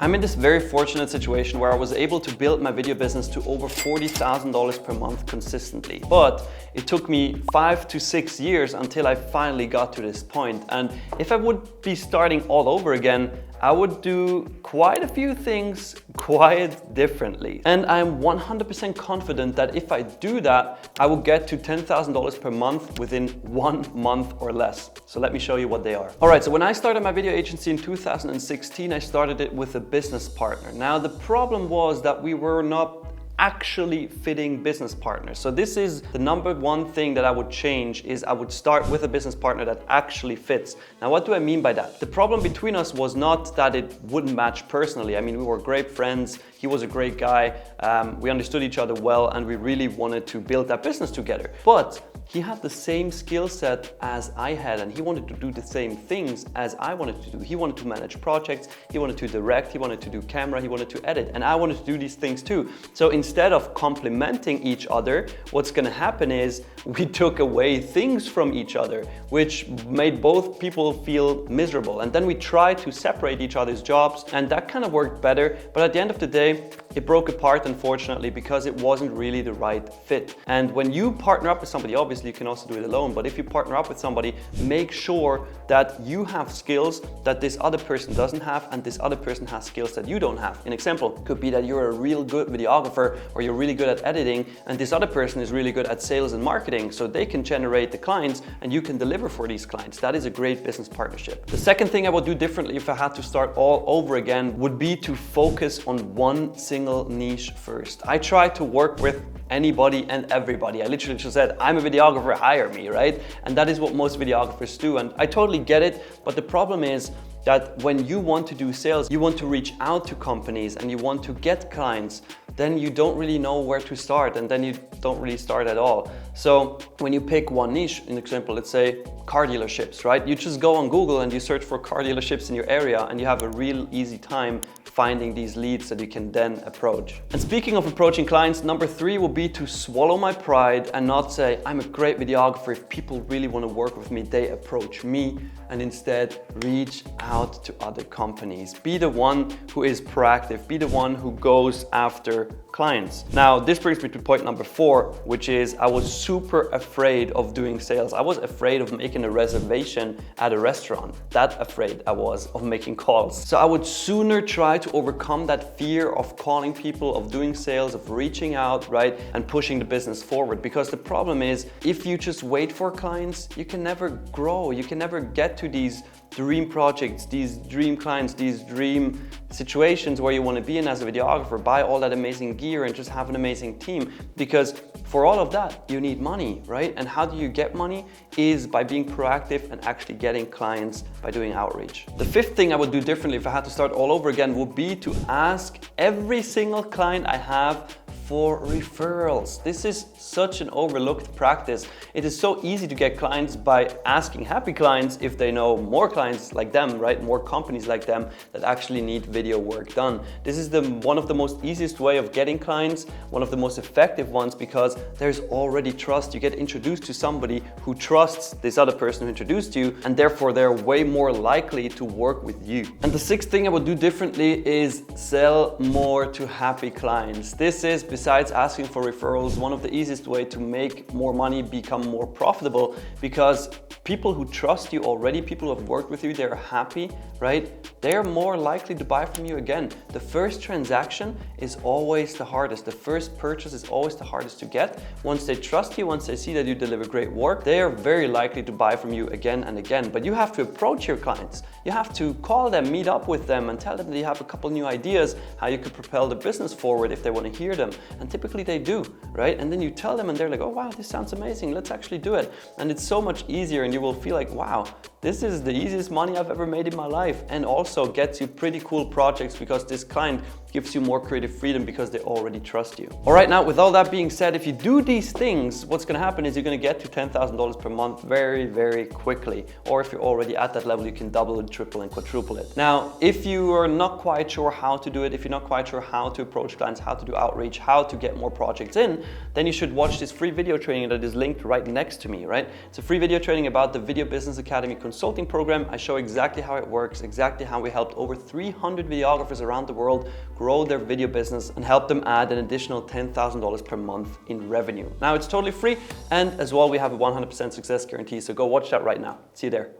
I'm in this very fortunate situation where I was able to build my video business to over $40,000 per month consistently. But it took me 5 to 6 years until I finally got to this point. And if I would be starting all over again, I would do quite a few things quite differently. And I'm 100% confident that if I do that, I will get to $10,000 per month within 1 month or less. So let me show you what they are. All right, so when I started my video agency in 2016, I started it with a business partner. Now, the problem was that we were not actually fitting business partners. So this is the number one thing that I would change, is I would start with a business partner that actually fits. Now, what do I mean by that? The problem between us was not that it wouldn't match personally. I mean, we were great friends. He was a great guy. We understood each other well, and we really wanted to build that business together. But he had the same skill set as I had, and he wanted to do the same things as I wanted to do. He wanted to manage projects, he wanted to direct, he wanted to do camera, he wanted to edit, and I wanted to do these things too. So instead of complementing each other, what's gonna happen is we took away things from each other, which made both people feel miserable. And then we tried to separate each other's jobs, and that kind of worked better. But at the end of the day, it broke apart, unfortunately, because it wasn't really the right fit. And when you partner up with somebody, obviously you can also do it alone, but if you partner up with somebody, make sure that you have skills that this other person doesn't have, and this other person has skills that you don't have. An example could be that you're a real good videographer, or you're really good at editing, and this other person is really good at sales and marketing, so they can generate the clients and you can deliver for these clients. That is a great business partnership. The second thing I would do differently if I had to start all over again would be to focus on one single niche first. I tried to work with anybody and everybody. I literally just said, I'm a videographer, hire me, right? And that is what most videographers do. And I totally get it, but the problem is that when you want to do sales, you want to reach out to companies and you want to get clients, then you don't really know where to start, and then you don't really start at all. So when you pick one niche, an example, let's say car dealerships, right? You just go on Google and you search for car dealerships in your area, and you have a real easy time finding these leads that you can then approach. And speaking of approaching clients, number 3 will be to swallow my pride and not say, I'm a great videographer. If people really want to work with me, they approach me, and instead reach out to other companies. Be the one who is proactive, be the one who goes after clients. Now, this brings me to point number 4, which is I was super afraid of doing sales. I was afraid of making a reservation at a restaurant. That afraid I was of making calls. So I would sooner try to overcome that fear of calling people, of doing sales, of reaching out, right? And pushing the business forward. Because the problem is, if you just wait for clients, you can never grow. You can never get to these dream projects, these dream clients, these dream situations where you want to be in as a videographer, buy all that amazing gear and just have an amazing team. Because for all of that, you need money, right? And how do you get money? Is by being proactive and actually getting clients by doing outreach. The 5th thing I would do differently if I had to start all over again would be to ask every single client I have for referrals. This is such an overlooked practice. It is so easy to get clients by asking happy clients if they know more clients like them, right? More companies like them that actually need video work done. This is one of the most easiest way of getting clients, one of the most effective ones, because there's already trust. You get introduced to somebody who trusts this other person who introduced you, and therefore they're way more likely to work with you. And the 6th thing I would do differently is sell more to happy clients. This is, besides asking for referrals, one of the easiest way to make more money, become more profitable, because people who trust you already, people who have worked with you, they're happy, right? They're more likely to buy from you again. The first transaction is always the hardest. The first purchase is always the hardest to get. Once they trust you, once they see that you deliver great work, they are very likely to buy from you again and again. But you have to approach your clients. You have to call them, meet up with them, and tell them that you have a couple new ideas how you could propel the business forward if they want to hear them. And typically they do, right? And then you tell them and they're like, oh wow, this sounds amazing, let's actually do it. And it's so much easier, and you will feel like, wow, this is the easiest money I've ever made in my life, and also gets you pretty cool projects because this client gives you more creative freedom because they already trust you. All right, now with all that being said, if you do these things, what's gonna happen is you're gonna get to $10,000 per month very, very quickly. Or if you're already at that level, you can double and triple and quadruple it. Now, if you are not quite sure how to do it, if you're not quite sure how to approach clients, how to do outreach, how to get more projects in, then you should watch this free video training that is linked right next to me, right? It's a free video training about out the Video Business Academy consulting program. I show exactly how it works, exactly how we helped over 300 videographers around the world grow their video business and help them add an additional $10,000 per month in revenue. Now it's totally free, and as well we have a 100% success guarantee, so go watch that right now. See you there.